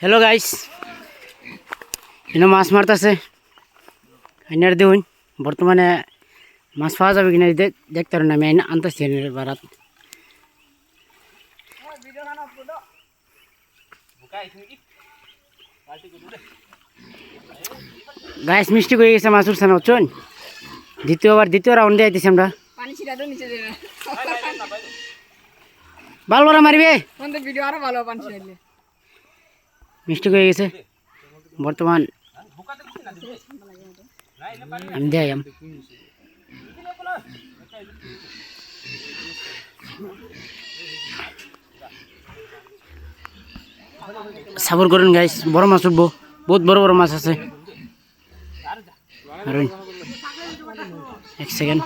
Hello guys, এনে মাছ মারতেছে। আইনার দেখুন বর্তমানে মাছ পাওয়া যাবে কিনা দেখতে পারেন। আমি আনতেছি এনের বারাত। গাইস মিষ্টি হয়ে গেছে, মাছ উঠছে না বুঝছেন। দ্বিতীয় রাউন্ডে আইতেছি আমরা। ভালো করে মারবে, মিষ্টি হয়ে গেছে বর্তমান। আমি দেয় সাবর করেন গাইস, বড় মাছ উঠবো, বহুত বড় বড় মাছ আছে। এক সেকেন্ড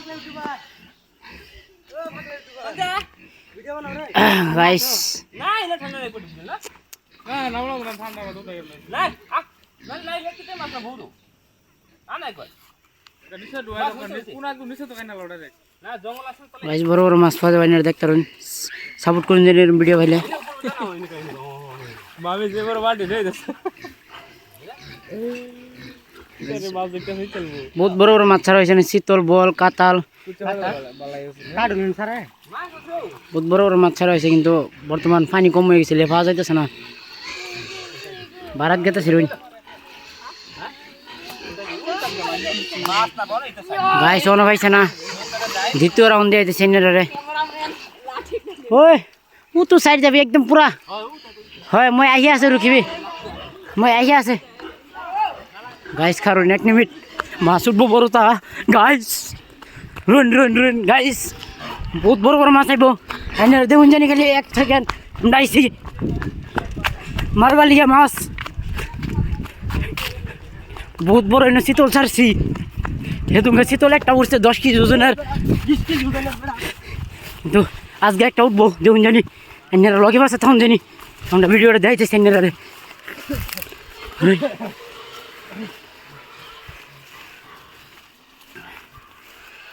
গাইস, বড় বড় মাছ পাওয়া যাবে না, দেখতে পারেন। সাপোর্ট করুন ভিডিও ভাইলে। বহুত বড় বড় মাছ ছাড়া হয়েছে, শীতল, বল, কাতাল, বহুত বড় বড় মাছ ছাড়া হয়েছে। কিন্তু বর্তমান পানি কম হয়ে গেছে, পাওয়া যাইতেছে না। বারাত গেতেছি রুই গাইস, অন পাইছে না। দ্বিতীয় রাউন্ড দিয়ে আইতেছে এনারে। ওই ও তো সাইড যাবি একদম পুরা। হয় মই আহি আছে, রুখিবি, মই আহি আছে। গাইস কারণ 1 মিনিট মাছ উঠবো বড় তা। গাইস রুন রুন রুন গাইস, বহুত বড় বড় মাছ আইব। এনারে দেখুন জানি খালি 1 সেকেন্ড ডাইছি মারবা লিয়া মাছ। বহুত বড় এনে শীতল ছাড়ছি। হেতুকে শীতল একটা উঠছে 10 কেজি ওজনের, 20 কেজি ওজনের। কিন্তু আজকে একটা উঠবো দেখুন জানি। এনারা লগে পাশে তখন জানি আমরা ভিডিওটা দেখাইতেছি এনারে।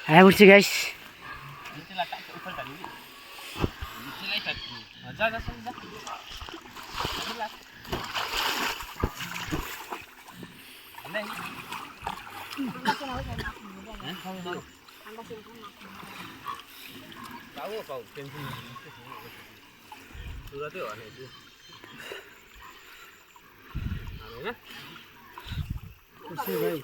হ্যাঁ উঠছি গাইস। ভাই